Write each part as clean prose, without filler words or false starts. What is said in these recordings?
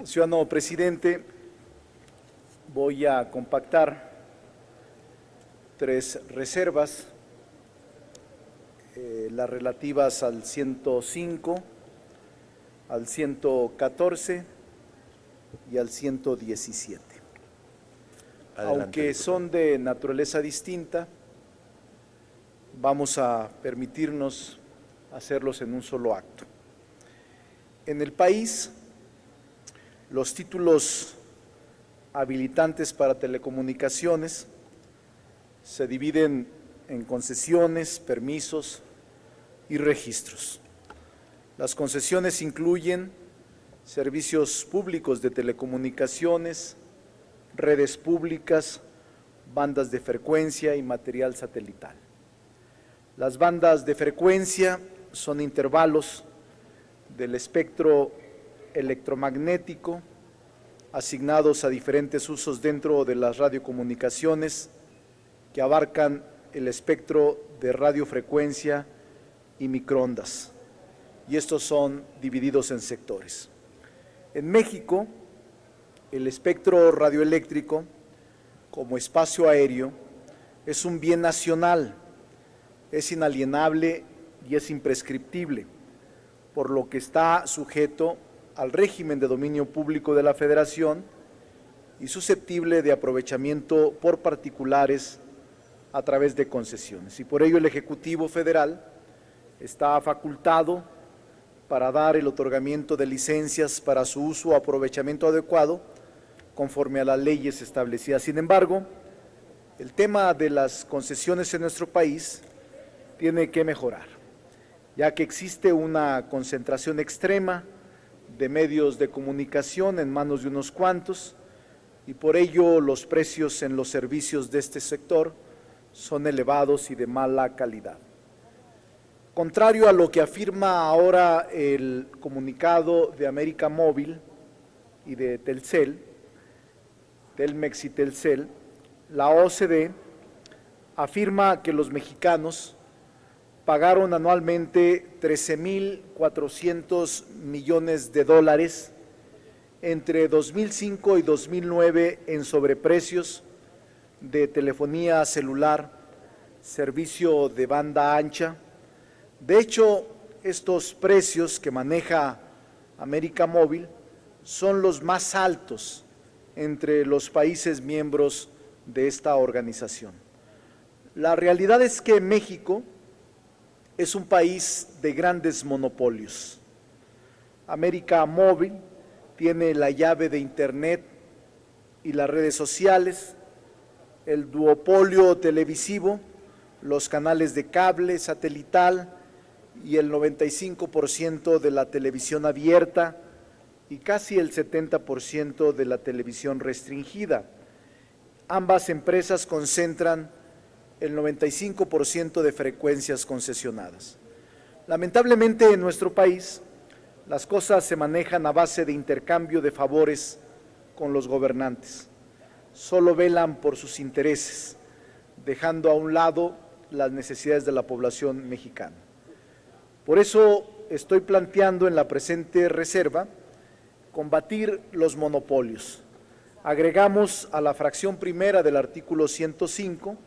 Ciudadano presidente, voy a compactar 3 reservas, las relativas al 105, al 114 y al 117. Adelante, Aunque diputado. son de naturaleza distinta, vamos a permitirnos hacerlos en un solo acto. En el país, los títulos habilitantes para telecomunicaciones se dividen en concesiones, permisos y registros. Las concesiones incluyen servicios públicos de telecomunicaciones, redes públicas, bandas de frecuencia y material satelital. Las bandas de frecuencia son intervalos del espectro electromagnético asignados a diferentes usos dentro de las radiocomunicaciones que abarcan el espectro de radiofrecuencia y microondas, y estos son divididos en sectores. En México, el espectro radioeléctrico, como espacio aéreo, es un bien nacional, es inalienable y es imprescriptible, por lo que está sujeto al régimen de dominio público de la Federación y susceptible de aprovechamiento por particulares a través de concesiones. Y por ello el Ejecutivo Federal está facultado para dar el otorgamiento de licencias para su uso o aprovechamiento adecuado conforme a las leyes establecidas. Sin embargo, el tema de las concesiones en nuestro país tiene que mejorar, ya que existe una concentración extrema de medios de comunicación en manos de unos cuantos y por ello los precios en los servicios de este sector son elevados y de mala calidad. Contrario a lo que afirma ahora el comunicado de América Móvil y de Telcel, Telmex y Telcel, la OCDE afirma que los mexicanos pagaron anualmente 13.400 millones de dólares entre 2005 y 2009 en sobreprecios de telefonía celular, servicio de banda ancha. De hecho, estos precios que maneja América Móvil son los más altos entre los países miembros de esta organización. La realidad es que México es un país de grandes monopolios. América Móvil tiene la llave de Internet y las redes sociales, el duopolio televisivo, los canales de cable, satelital y el 95% de la televisión abierta y casi el 70% de la televisión restringida. Ambas empresas concentran el 95% de frecuencias concesionadas. Lamentablemente en nuestro país las cosas se manejan a base de intercambio de favores con los gobernantes. Solo velan por sus intereses, dejando a un lado las necesidades de la población mexicana. Por eso estoy planteando en la presente reserva combatir los monopolios. Agregamos a la fracción primera del artículo 105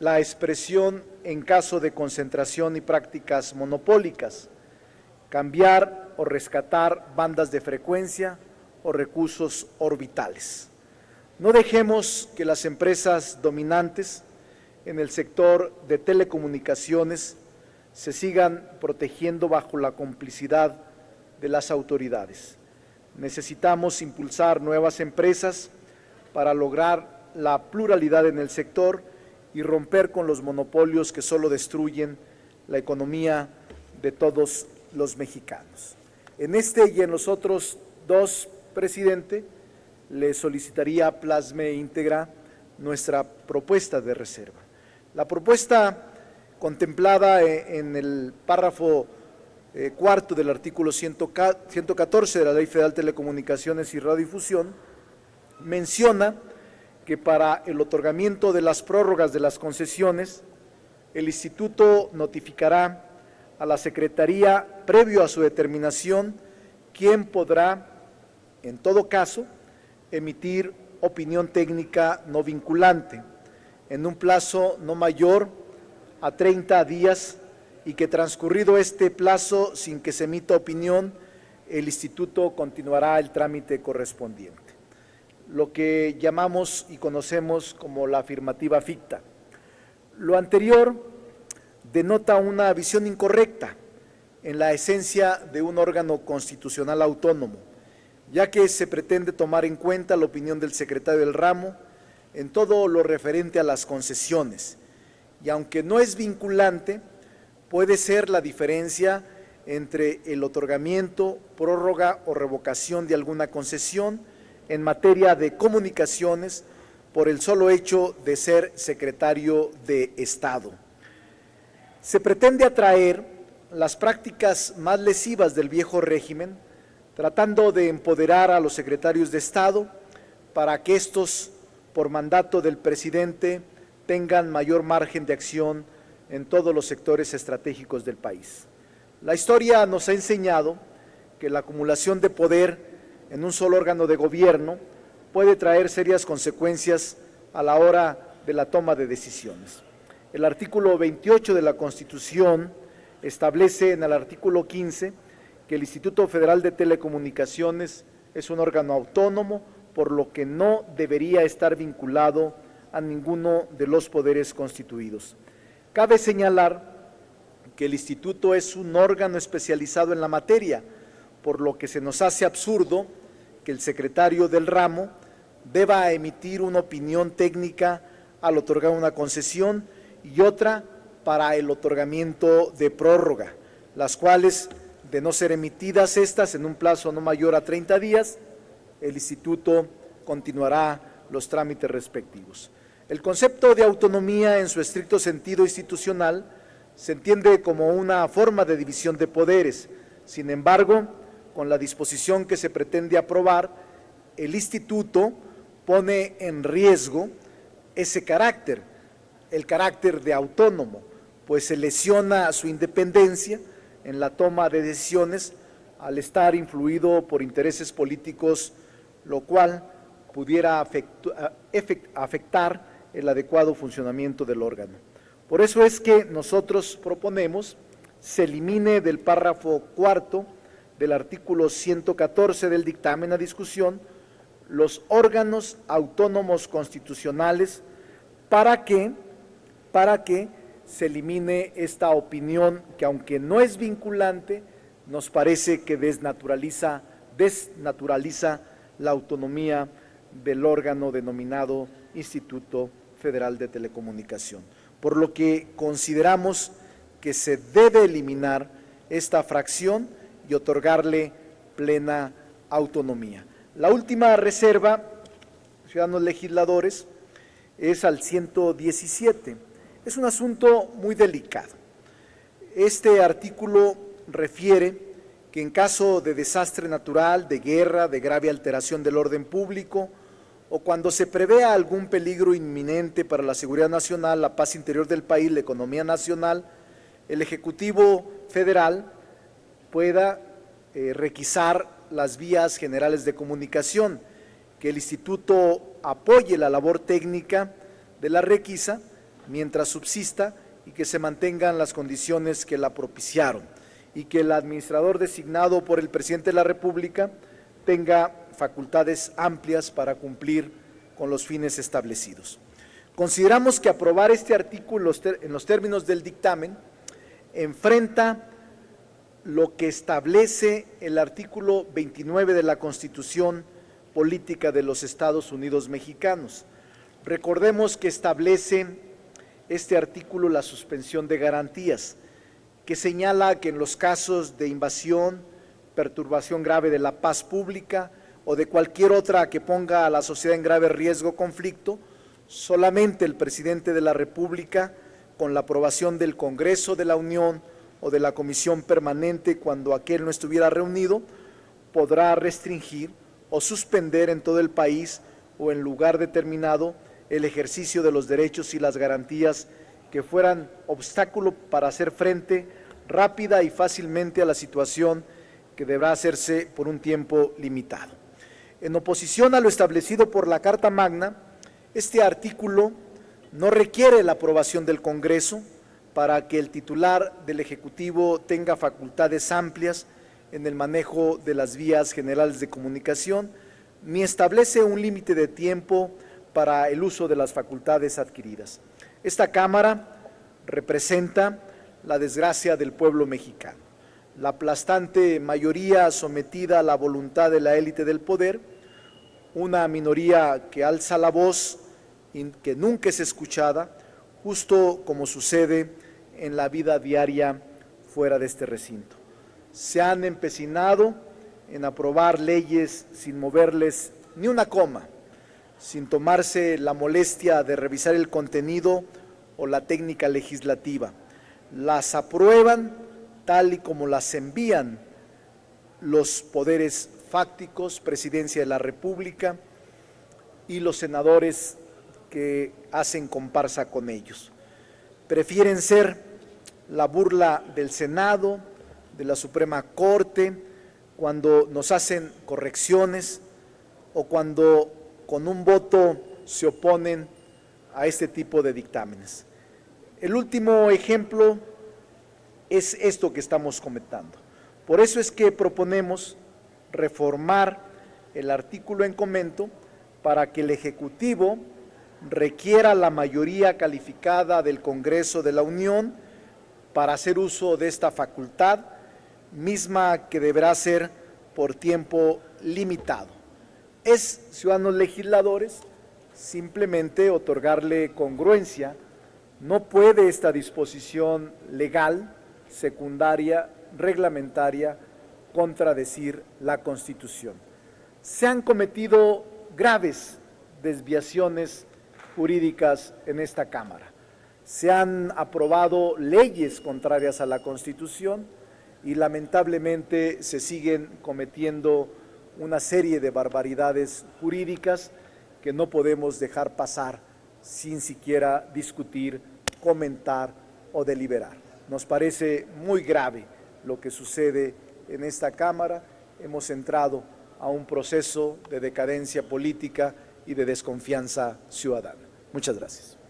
la expresión en caso de concentración y prácticas monopólicas, cambiar o rescatar bandas de frecuencia o recursos orbitales. No dejemos que las empresas dominantes en el sector de telecomunicaciones se sigan protegiendo bajo la complicidad de las autoridades. Necesitamos impulsar nuevas empresas para lograr la pluralidad en el sector y romper con los monopolios que solo destruyen la economía de todos los mexicanos. En este y en los otros 2, presidente, le solicitaría plasme íntegra nuestra propuesta de reserva. La propuesta contemplada en el párrafo cuarto del artículo 114 de la Ley Federal de Telecomunicaciones y Radiodifusión menciona que para el otorgamiento de las prórrogas de las concesiones, el Instituto notificará a la Secretaría, previo a su determinación, quién podrá en todo caso, emitir opinión técnica no vinculante en un plazo no mayor a 30 días y que transcurrido este plazo sin que se emita opinión, el Instituto continuará el trámite correspondiente, lo que llamamos y conocemos como la afirmativa ficta. Lo anterior denota una visión incorrecta en la esencia de un órgano constitucional autónomo, ya que se pretende tomar en cuenta la opinión del secretario del ramo en todo lo referente a las concesiones, y aunque no es vinculante, puede ser la diferencia entre el otorgamiento, prórroga o revocación de alguna concesión en materia de comunicaciones por el solo hecho de ser secretario de Estado. Se pretende atraer las prácticas más lesivas del viejo régimen, tratando de empoderar a los secretarios de Estado para que estos, por mandato del presidente, tengan mayor margen de acción en todos los sectores estratégicos del país. La historia nos ha enseñado que la acumulación de poder en un solo órgano de gobierno puede traer serias consecuencias a la hora de la toma de decisiones. El artículo 28 de la Constitución establece en el artículo 15 que el Instituto Federal de Telecomunicaciones es un órgano autónomo, por lo que no debería estar vinculado a ninguno de los poderes constituidos. Cabe señalar que el Instituto es un órgano especializado en la materia, por lo que se nos hace absurdo que el secretario del ramo deba emitir una opinión técnica al otorgar una concesión y otra para el otorgamiento de prórroga, las cuales, de no ser emitidas estas en un plazo no mayor a 30 días, el Instituto continuará los trámites respectivos. El concepto de autonomía en su estricto sentido institucional se entiende como una forma de división de poderes. Sin embargo, con la disposición que se pretende aprobar, el Instituto pone en riesgo ese carácter, el carácter de autónomo, pues se lesiona su independencia en la toma de decisiones al estar influido por intereses políticos, lo cual pudiera afectar el adecuado funcionamiento del órgano. Por eso es que nosotros proponemos se elimine del párrafo cuarto del artículo 114 del dictamen a discusión los órganos autónomos constitucionales para que se elimine esta opinión que, aunque no es vinculante, nos parece que desnaturaliza la autonomía del órgano denominado Instituto Federal de Telecomunicación, por lo que consideramos que se debe eliminar esta fracción y otorgarle plena autonomía. La última reserva, ciudadanos legisladores, es al 117. Es un asunto muy delicado. Este artículo refiere que en caso de desastre natural, de guerra, de grave alteración del orden público o cuando se prevea algún peligro inminente para la seguridad nacional, la paz interior del país, la economía nacional, el Ejecutivo Federal pueda requisar las vías generales de comunicación, que el Instituto apoye la labor técnica de la requisa mientras subsista y que se mantengan las condiciones que la propiciaron y que el administrador designado por el Presidente de la República tenga facultades amplias para cumplir con los fines establecidos. Consideramos que aprobar este artículo en los términos del dictamen enfrenta lo que establece el artículo 29 de la Constitución Política de los Estados Unidos Mexicanos. Recordemos que establece este artículo la suspensión de garantías, que señala que en los casos de invasión, perturbación grave de la paz pública o de cualquier otra que ponga a la sociedad en grave riesgo o conflicto, solamente el Presidente de la República, con la aprobación del Congreso de la Unión o de la Comisión Permanente cuando aquel no estuviera reunido, podrá restringir o suspender en todo el país o en lugar determinado el ejercicio de los derechos y las garantías que fueran obstáculo para hacer frente rápida y fácilmente a la situación que deberá hacerse por un tiempo limitado. En oposición a lo establecido por la Carta Magna, este artículo no requiere la aprobación del Congreso para que el titular del Ejecutivo tenga facultades amplias en el manejo de las vías generales de comunicación, ni establece un límite de tiempo para el uso de las facultades adquiridas. Esta Cámara representa la desgracia del pueblo mexicano, la aplastante mayoría sometida a la voluntad de la élite del poder, una minoría que alza la voz y que nunca es escuchada, justo como sucede en la vida diaria fuera de este recinto. Se han empecinado en aprobar leyes sin moverles ni una coma, sin tomarse la molestia de revisar el contenido o la técnica legislativa. Las aprueban tal y como las envían los poderes fácticos, Presidencia de la República y los senadores que hacen comparsa con ellos. Prefieren ser la burla del Senado, de la Suprema Corte, cuando nos hacen correcciones o cuando con un voto se oponen a este tipo de dictámenes. El último ejemplo es esto que estamos comentando. Por eso es que proponemos reformar el artículo en comento para que el Ejecutivo requiera la mayoría calificada del Congreso de la Unión para hacer uso de esta facultad, misma que deberá ser por tiempo limitado. Es, ciudadanos legisladores, simplemente otorgarle congruencia. No puede esta disposición legal, secundaria, reglamentaria, contradecir la Constitución. Se han cometido graves desviaciones jurídicas en esta Cámara. Se han aprobado leyes contrarias a la Constitución y lamentablemente se siguen cometiendo una serie de barbaridades jurídicas que no podemos dejar pasar sin siquiera discutir, comentar o deliberar. Nos parece muy grave lo que sucede en esta Cámara. Hemos entrado a un proceso de decadencia política y de desconfianza ciudadana. Muchas gracias.